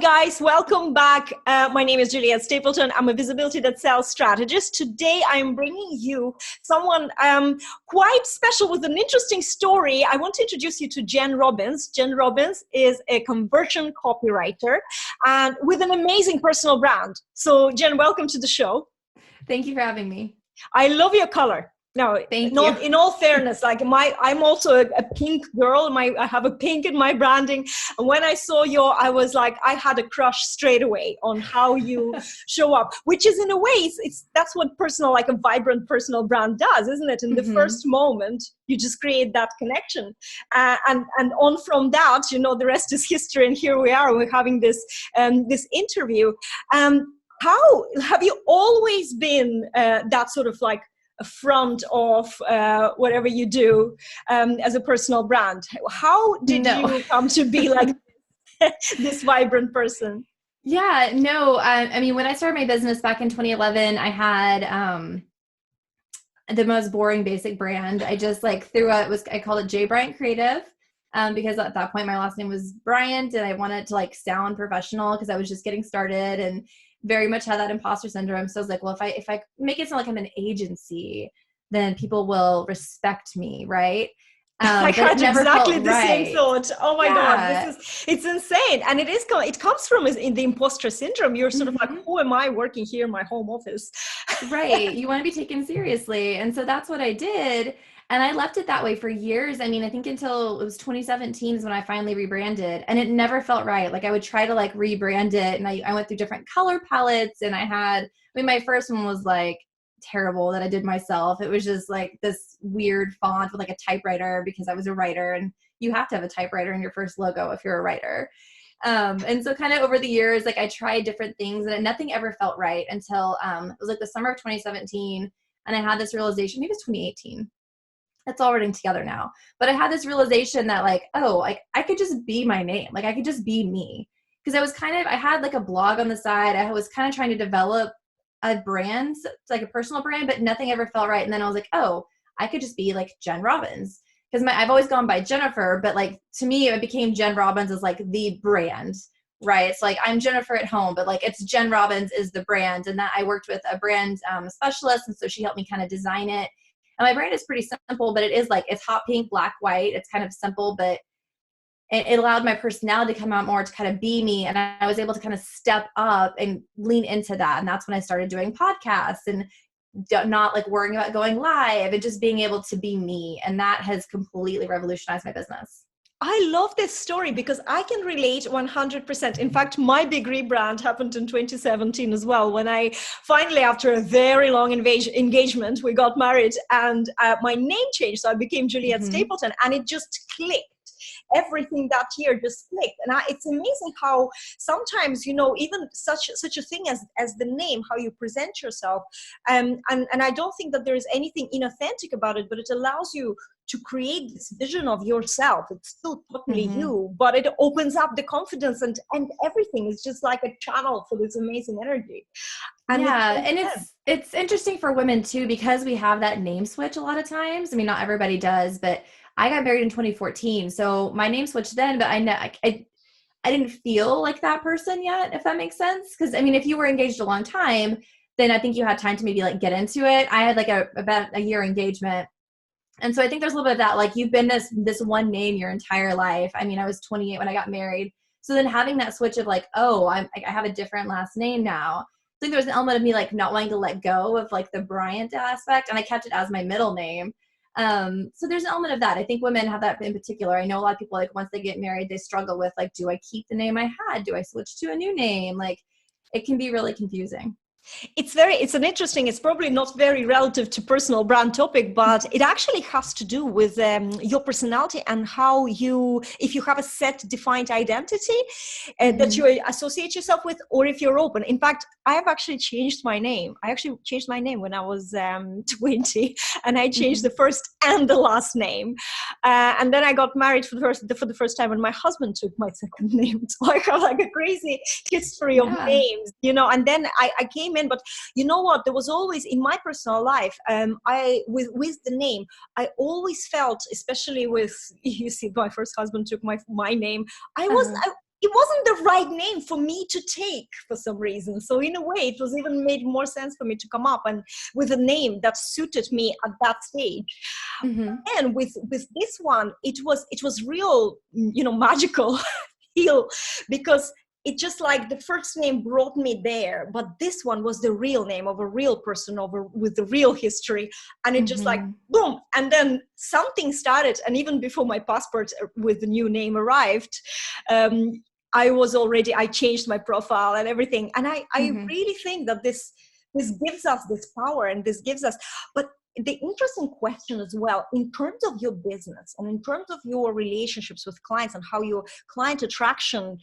guys, welcome back. My name is Juliette Stapleton. I'm a Visibility That Sells Strategist. Today I'm bringing you someone quite special with an interesting story. I want to introduce you to Jenn Robbins. Jenn Robbins is a conversion copywriter and with an amazing personal brand. So Jenn, welcome to the show. Thank you for having me. I love your color. No, not in all fairness, like I'm also a pink girl. I have a pink in my branding. And when I saw I was like, I had a crush straight away on how you show up, which is in a way, that's what like a vibrant personal brand does, isn't it? In the first moment, you just create that connection. And on from that, the rest is history. And here we are, we're having this interview. How have you always been that sort of like a front of whatever you do as a personal brand? How did you come to be like this vibrant person? Yeah, no. I mean, when I started my business back in 2011, I had the most boring basic brand. I just threw out, I called it J Bryant Creative because at that point my last name was Bryant and I wanted to sound professional because I was just getting started and very much had that imposter syndrome. So I was like, well, if I make it sound like I'm an agency, then people will respect me, right? I had exactly the same thought. Oh my God, it's insane. And it comes from in the imposter syndrome. You're sort of like, who am I working here in my home office? Right. You want to be taken seriously. And so that's what I did. And I left it that way for years. I mean, I think until it was 2017 is when I finally rebranded, and it never felt right. I would try to rebrand it, and I went through different color palettes, and my first one was terrible that I did myself. It was just this weird font with a typewriter because I was a writer, and you have to have a typewriter in your first logo if you're a writer. And so kind of over the years, I tried different things and nothing ever felt right until it was the summer of 2017. And I had this realization, maybe it's 2018. It's all running together now. But I had this realization that I could just be my name. I could just be me. Because I had a blog on the side. I was kind of trying to develop a brand, a personal brand, but nothing ever felt right. And then I was like, oh, I could just be Jenn Robbins. Because I've always gone by Jennifer, but to me, it became Jenn Robbins as the brand, right? It's I'm Jennifer at home, but it's Jenn Robbins is the brand. And that I worked with a brand specialist. And so she helped me kind of design it. And my brand is pretty simple, but it is it's hot pink, black, white. It's kind of simple, but it allowed my personality to come out more to kind of be me. And I was able to kind of step up and lean into that. And that's when I started doing podcasts and not worrying about going live and just being able to be me. And that has completely revolutionized my business. I love this story because I can relate 100%. In fact, my big rebrand happened in 2017 as well, when I finally, after a very long engagement, we got married and my name changed. So I became Juliette Stapleton, and it just clicked. Everything that year just clicked. And it's amazing how sometimes, even such a thing as the name, how you present yourself. And I don't think that there is anything inauthentic about it, but it allows you to create this vision of yourself. It's still totally you, but it opens up the confidence and everything is just like a channel for this amazing energy. And it's interesting for women too, because we have that name switch a lot of times. I mean, not everybody does, but I got married in 2014. So my name switched then, but I didn't feel like that person yet, if that makes sense. Because I mean, if you were engaged a long time, then I think you had time to maybe get into it. I had about a year engagement. And so I think there's a little bit of that, you've been this one name your entire life. I mean, I was 28 when I got married. So then having that switch of oh, I have a different last name now. I think there was an element of me not wanting to let go of the Bryant aspect, and I kept it as my middle name. So there's an element of that. I think women have that in particular. I know a lot of people, once they get married, they struggle with, do I keep the name I had? Do I switch to a new name? It can be really confusing. It's probably not very relative to personal brand topic, but it actually has to do with your personality and how if you have a set defined identity that you associate yourself with, or if you're open. In fact, I have actually changed my name. I actually changed my name when I was 20, and I changed the first and the last name. And then I got married for the first time, and my husband took my second name. So I have a crazy history of names, and then I came in, but you know what? There was always in my personal life, with the name, I always felt, especially with, you see, my first husband took my name. it wasn't the right name for me to take for some reason. So in a way, it was even made more sense for me to come up and with a name that suited me at that stage. Mm-hmm. And with this one, it was real, magical feel, because it just like the first name brought me there, but this one was the real name of a real person with the real history. And it just like, boom. And then something started. And even before my passport with the new name arrived, I changed my profile and everything. And I really think that this gives us this power, and this gives us, but the interesting question as well, in terms of your business and in terms of your relationships with clients and how your client attraction,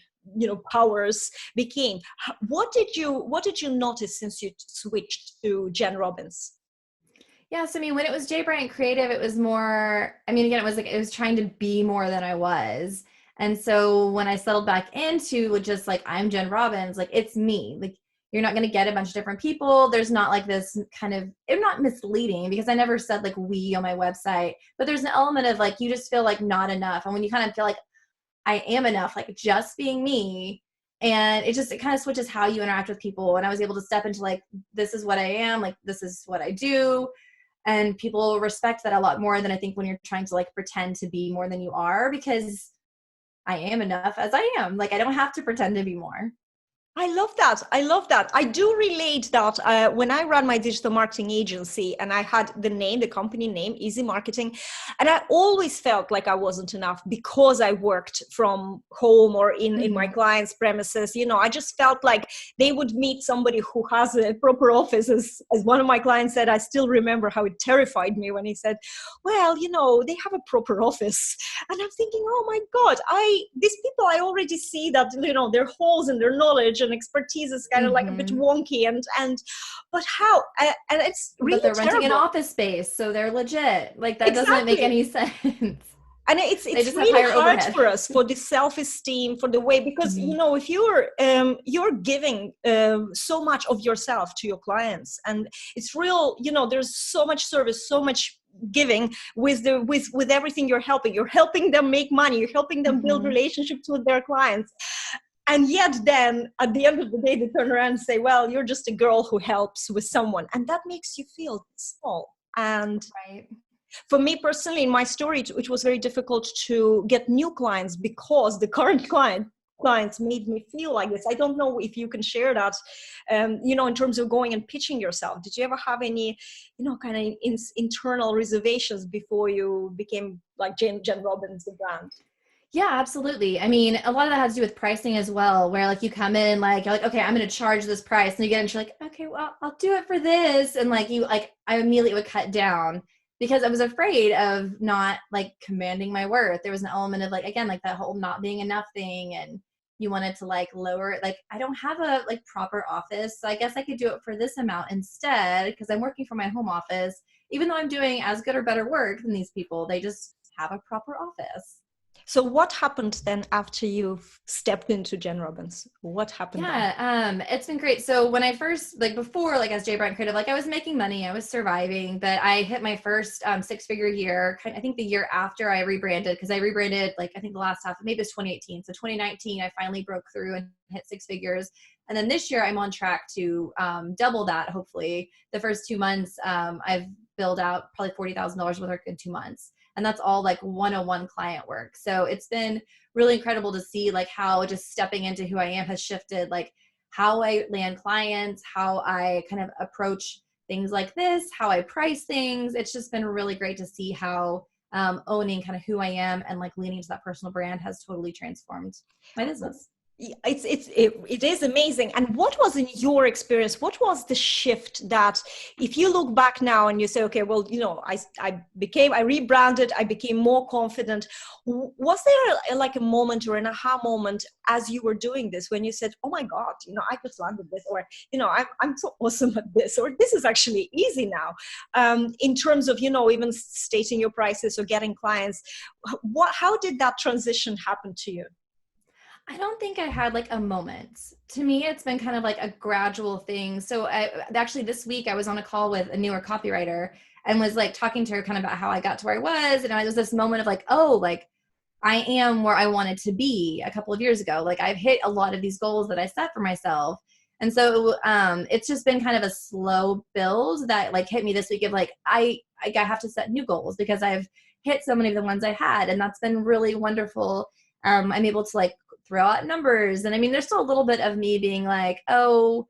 powers became, what did you notice since you switched to Jenn Robbins? Yeah, so I mean, when it was J Bryant Creative, it was more, I mean, again, it was trying to be more than I was. And so when I settled back into just like, I'm Jenn Robbins, like it's me, like you're not going to get a bunch of different people. There's not like this kind of, it's not misleading because I never said like we on my website, but there's an element of like, you just feel like not enough. And when you kind of feel like I am enough, like just being me, and it kind of switches how you interact with people. And I was able to step into like, this is what I am, like, this is what I do. And people respect that a lot more than I think when you're trying to like pretend to be more than you are, because I am enough as I am. Like, I don't have to pretend to be more. I love that. I do relate that when I ran my digital marketing agency and I had the company name, Easy Marketing, and I always felt like I wasn't enough because I worked from home or in my clients' premises. I just felt like they would meet somebody who has a proper office. As one of my clients said, I still remember how it terrified me when he said, well, they have a proper office. And I'm thinking, oh my God, these people, I already see that, their holes in their knowledge and expertise is kind of like a bit wonky but how and it's really but they're terrible. renting an office space, so they're legit. Like that doesn't make any sense. And it's really hard for us, for the self-esteem, for the way, because if you're giving so much of yourself to your clients, and it's real, there's so much service, so much giving with everything you're helping them make money, you're helping them build relationships with their clients. And yet then at the end of the day, they turn around and say, well, you're just a girl who helps with someone. And that makes you feel small. And for me personally, in my story, it was very difficult to get new clients because the current clients made me feel like this. I don't know if you can share that, in terms of going and pitching yourself. Did you ever have any, kind of internal reservations before you became like Jenn Robbins, the brand? Yeah, absolutely. I mean, a lot of that has to do with pricing as well, where like you come in, like, you're like, okay, I'm going to charge this price. And you get into like, okay, well, I'll do it for this. And like, I immediately would cut down because I was afraid of not like commanding my worth. There was an element of like, again, like that whole not being enough thing. And you wanted to like lower it. Like, I don't have a like proper office. So I guess I could do it for this amount instead, because I'm working from my home office, even though I'm doing as good or better work than these people, they just have a proper office. So what happened then after you stepped into Jenn Robbins? What happened then? It's been great. So when I first, like before, like as J Bryant Creative, like I was making money, I was surviving, but I hit my first 6-figure year, I think the year after I rebranded, because I rebranded like, I think the last half, maybe it was 2018. So 2019, I finally broke through and hit 6 figures. And then this year I'm on track to double that, hopefully. The first 2 months, I've billed out probably $40,000 worth of work in 2 months. And that's all like one-on-one client work. So it's been really incredible to see like how just stepping into who I am has shifted, like how I land clients, how I kind of approach things like this, how I price things. It's just been really great to see how owning kind of who I am and like leaning to that personal brand has totally transformed my business. It is amazing. And what was in your experience, what was the shift that if you look back now and you say, okay, well, I rebranded, I became more confident. Was there like a moment or an aha moment as you were doing this when you said, oh my God, I just landed this, or, I'm so awesome at this, or this is actually easy now, in terms of, even stating your prices or getting clients. How did that transition happen to you? I don't think I had like a moment. To me, it's been kind of like a gradual thing. So actually this week I was on a call with a newer copywriter and was like talking to her kind of about how I got to where I was. And it was this moment of like, oh, like I am where I wanted to be a couple of years ago. Like I've hit a lot of these goals that I set for myself. And so it's just been kind of a slow build that like hit me this week of like, I have to set new goals because I've hit so many of the ones I had. And that's been really wonderful. I'm able to like throw out numbers. And I mean, there's still a little bit of me being like, oh,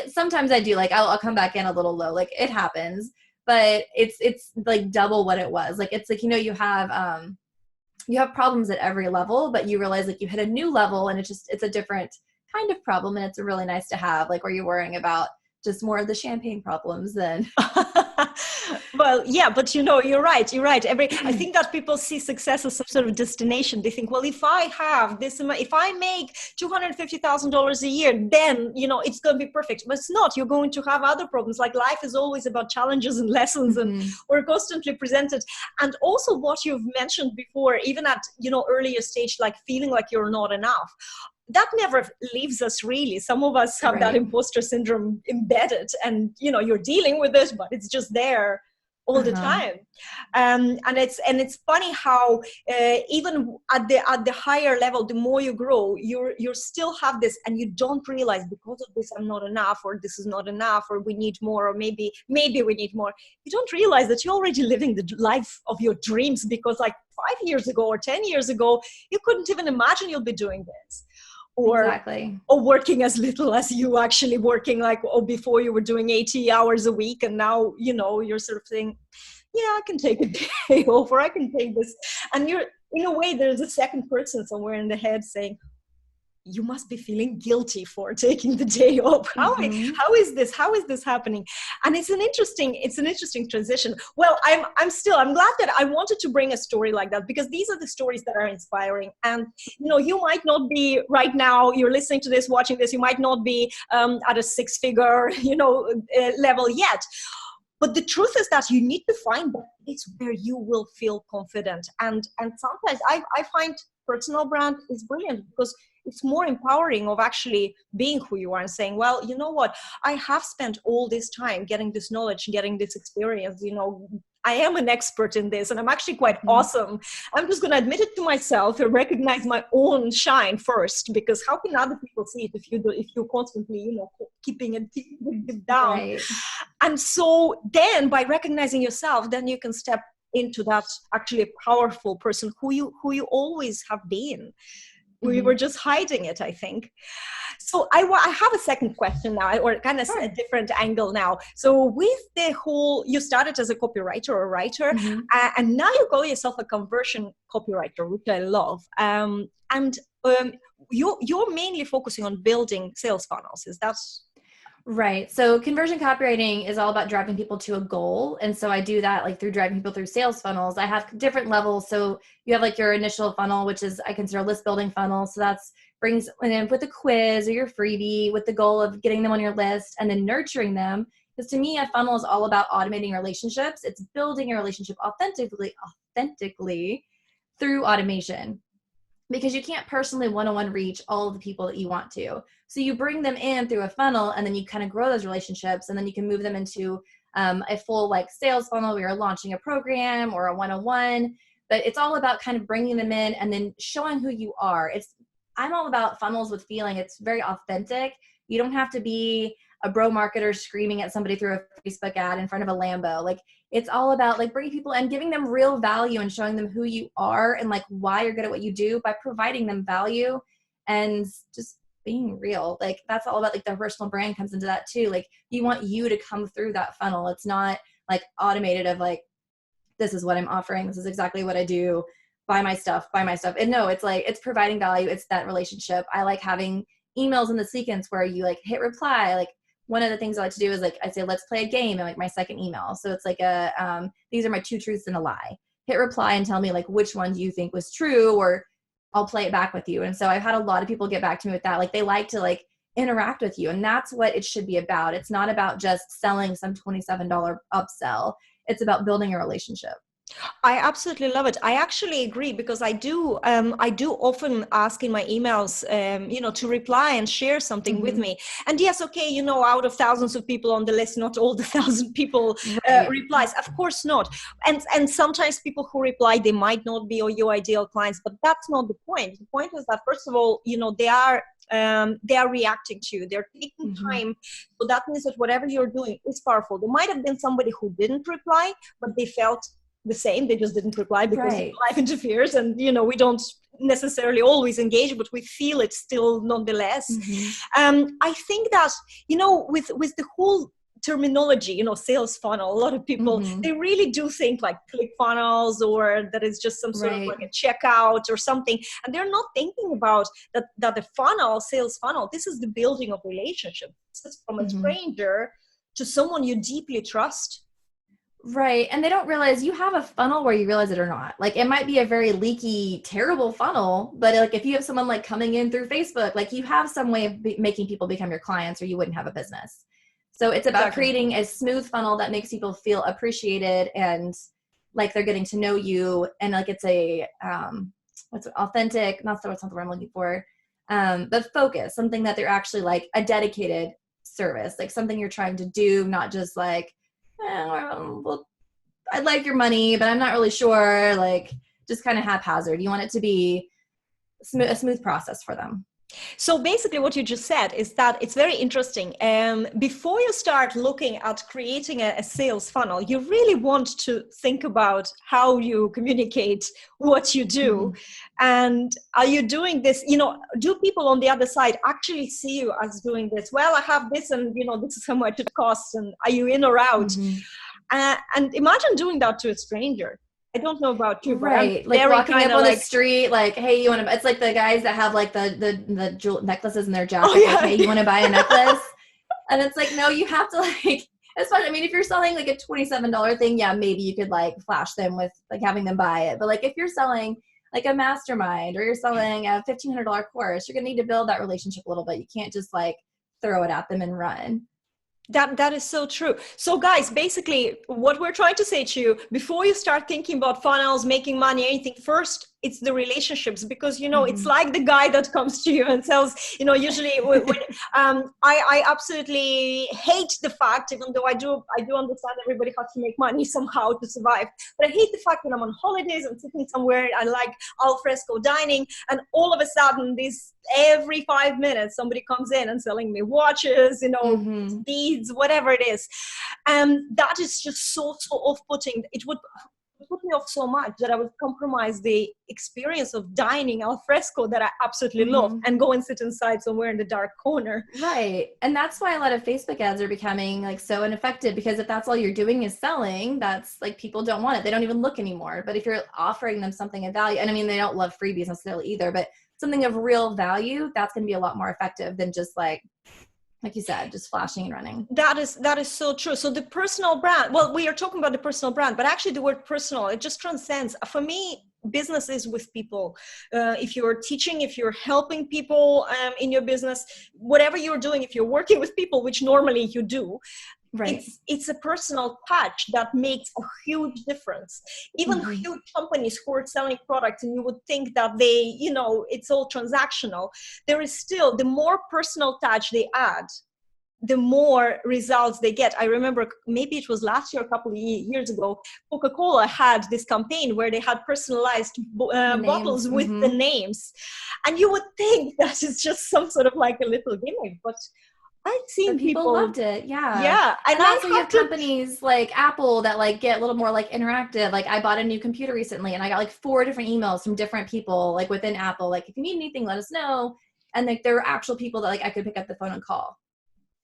sometimes I do like, I'll come back in a little low. Like it happens, but it's like double what it was. Like, it's like, you have problems at every level, but you realize like you hit a new level and it's a different kind of problem. And it's really nice to have like where you're worrying about just more of the champagne problems than. Well, yeah, but you're right. I think that people see success as some sort of destination. They think, well, if I have this amount, if I make $250,000 a year, then, it's going to be perfect. But it's not. You're going to have other problems. Like life is always about challenges and lessons, and we're constantly presented. And also what you've mentioned before, even at, earlier stage, like feeling like you're not enough. That never leaves us really. Some of us have that imposter syndrome embedded, and you're dealing with it, but it's just there all the time. And it's funny how even at the higher level, the more you grow, you still have this, and you don't realize because of this I'm not enough, or this is not enough, or we need more, or maybe we need more. You don't realize that you're already living the life of your dreams, because like 5 years ago or 10 years ago, you couldn't even imagine you'll be doing this. Or working as little as you actually working, like, before you were doing 80 hours a week, and now you're sort of saying, yeah, I can take a day off, or I can take this, and you're, in a way, there's a second person somewhere in the head saying, you must be feeling guilty for taking the day off. How is this happening? And it's an interesting transition. Well, I'm glad that I wanted to bring a story like that, because these are the stories that are inspiring. And, you might not be right now, you're listening to this, watching this, you might not be at a 6-figure, level yet. But the truth is that you need to find that place where you will feel confident. And sometimes I find personal brand is brilliant, because it's more empowering of actually being who you are and saying, well, you know what, I have spent all this time getting this knowledge, getting this experience, I am an expert in this, and I'm actually quite awesome. I'm just going to admit it to myself and recognize my own shine first, because how can other people see it if you're constantly, keeping it down? Right. And so then by recognizing yourself, then you can step into that actually a powerful person who you always have been. We were just hiding it, I think. So I have a second question now, or kind of a different angle now. So with the whole, you started as a copywriter or writer, and now you call yourself a conversion copywriter, which I love. You're mainly focusing on building sales funnels. Is that... Right. So conversion copywriting is all about driving people to a goal. And so I do that like through driving people through sales funnels. I have different levels. So you have like your initial funnel, which is, I consider a list building funnel. So that's brings in with a quiz or your freebie with the goal of getting them on your list and then nurturing them. Because to me, a funnel is all about automating relationships. It's building a relationship authentically through automation. Because you can't personally one-on-one reach all of the people that you want to. So you bring them in through a funnel, and then you kind of grow those relationships, and then you can move them into a full like sales funnel where you're launching a program or a one-on-one. But it's all about kind of bringing them in and then showing who you are. I'm all about funnels with feeling. It's very authentic. You don't have to be a bro marketer screaming at somebody through a Facebook ad in front of a Lambo. Like, it's all about like bringing people and giving them real value and showing them who you are and like why you're good at what you do by providing them value and just being real. Like, that's all about like the personal brand comes into that too. Like, you want you to come through that funnel. It's not like automated of like, this is what I'm offering. This is exactly what I do. Buy my stuff. And no, it's like, it's providing value. It's that relationship. I like having emails in the sequence where you like hit reply. Like, one of the things I like to do is like, I say, let's play a game in like my second email. So it's like these are my 2 truths and a lie. Hit reply and tell me like which one you think was true, or I'll play it back with you. And so I've had a lot of people get back to me with that. Like, they like to like interact with you. And that's what it should be about. It's not about just selling some $27 upsell. It's about building a relationship. I absolutely love it. I actually agree, because I do often ask in my emails, to reply and share something with me. And yes, okay, out of thousands of people on the list, not all the 1,000 people replies. Of course not. And sometimes people who reply, they might not be your ideal clients, but that's not the point. The point is that, first of all, they are reacting to you. They're taking time. So that means that whatever you're doing is powerful. There might have been somebody who didn't reply, but they felt the same. They just didn't reply because life interferes, and we don't necessarily always engage, but we feel it still nonetheless. I think that with the whole terminology, sales funnel, a lot of people they really do think like click funnels, or that it's just some sort of like a checkout or something, and they're not thinking about that the funnel, sales funnel, this is the building of relationship. This is from a stranger to someone you deeply trust. Right. And they don't realize you have a funnel where you realize it or not. Like, it might be a very leaky, terrible funnel, but like if you have someone like coming in through Facebook, like you have some way of making people become your clients, or you wouldn't have a business. So it's about creating a smooth funnel that makes people feel appreciated and like they're getting to know you. And like it's a, what's authentic, not the word I'm looking for, but focus, something that they're actually like a dedicated service, like something you're trying to do, not just like, well, I'd like your money, but I'm not really sure, like just kind of haphazard. You want it to be a smooth process for them. So basically what you just said is that it's very interesting. Before you start looking at creating a sales funnel, you really want to think about how you communicate what you do. And are you doing this, do people on the other side actually see you as doing this? Well, I have this, and this is how much it costs, and are you in or out? And imagine doing that to a stranger. I don't know about you, right? Like walking up on the street, like, hey, you want to? It's like the guys that have like the jewel necklaces in their jacket. Oh, yeah. Like, hey, you want to buy a necklace? And it's like, no, you have to like. It's fun. I mean, if you're selling like a $27 thing, yeah, maybe you could like flash them with like having them buy it. But like if you're selling like a mastermind, or you're selling a $1,500 course, you're gonna need to build that relationship a little bit. You can't just like throw it at them and run. That is so true. So guys, basically what we're trying to say to you, before you start thinking about funnels, making money, anything, first, it's the relationships, because, it's like the guy that comes to you and sells, usually when, I absolutely hate the fact, even though I do understand everybody has to make money somehow to survive, but I hate the fact that I'm on holidays, I'm sitting somewhere, I like al fresco dining, and all of a sudden every 5 minutes somebody comes in and selling me watches, beads, whatever it is. That is just so off-putting. It would put me off so much that I would compromise the experience of dining al fresco that I absolutely love, and go and sit inside somewhere in the dark corner. Right. And that's why a lot of Facebook ads are becoming like so ineffective, because if that's all you're doing is selling, that's like people don't want it. They don't even look anymore. But if you're offering them something of value, and I mean, they don't love freebies necessarily either, but something of real value, that's going to be a lot more effective than just like you said, just flashing and running. That is so true. So the personal brand, well, we are talking about the personal brand, but actually the word personal, it just transcends. For me, business is with people. If you're teaching, if you're helping people in your business, whatever you're doing, if you're working with people, which normally you do, right, it's a personal touch that makes a huge difference. Even huge companies who are selling products, and you would think that they, it's all transactional, there is still, the more personal touch they add, the more results they get. I remember maybe it was last year, a couple of years ago, Coca-Cola had this campaign where they had personalized bottles with the names. And you would think that is just some sort of like a little gimmick, but I've seen people loved it. Yeah. Yeah. And also you have companies like Apple that like get a little more like interactive. Like I bought a new computer recently and I got like 4 different emails from different people like within Apple. Like if you need anything, let us know. And like there were actual people that like I could pick up the phone and call.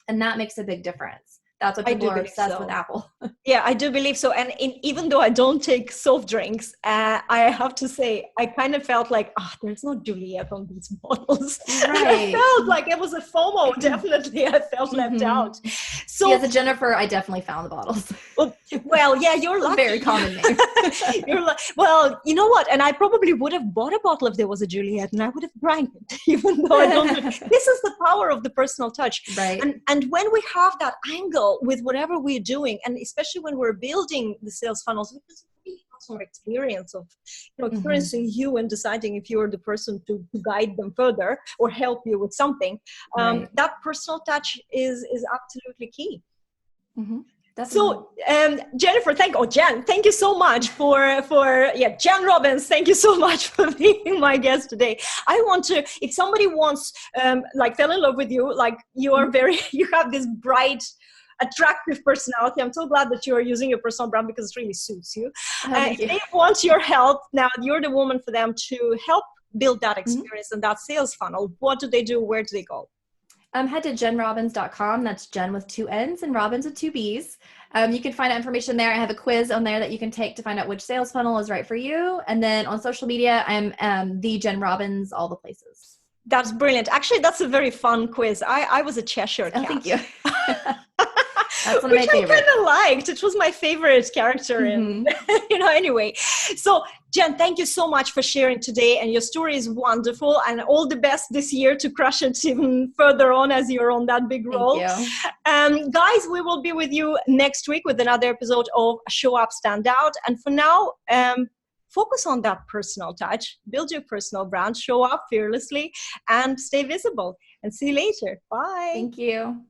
And that makes a big difference. That's what people are obsessed with Apple. Yeah, I do believe so. And even though I don't take soft drinks, I have to say, I kind of felt like, there's no Juliette on these bottles. Right. I felt like it was a FOMO, definitely. I felt left out. So as a Jennifer, I definitely found the bottles. Well, yeah, you're lucky. Very common name. Well, you know what? And I probably would have bought a bottle if there was a Juliette, and I would have drank it, even though I don't. This is the power of the personal touch. Right. And when we have that angle with whatever we're doing, and especially when we're building the sales funnels, we just really have to customer experience of, experiencing you and deciding if you're the person to guide them further or help you with something. That personal touch is absolutely key. So, Jennifer, Jen, thank you so much Jenn Robbins, thank you so much for being my guest today. I want to, if somebody wants, fell in love with you, you are you have this bright, attractive personality. I'm so glad that you are using your personal brand because it really suits you. If they want your help, now you're the woman for them to help build that experience and that sales funnel. What do they do? Where do they go? Head to jennrobbins.com. That's Jen with 2 N's and Robbins with 2 B's. You can find out information there. I have a quiz on there that you can take to find out which sales funnel is right for you. And then on social media, I'm the Jenn Robbins, all the places. That's brilliant. Actually, that's a very fun quiz. I was a Cheshire cat. Oh, thank you. That's one of my favorites. I kind of liked. It was my favorite character. And, anyway. So, Jen, thank you so much for sharing today. And your story is wonderful. And all the best this year to crush it even further on as you're on that big roll. Thank you. Guys, we will be with you next week with another episode of Show Up, Stand Out. And for now, focus on that personal touch. Build your personal brand. Show up fearlessly and stay visible. And see you later. Bye. Thank you.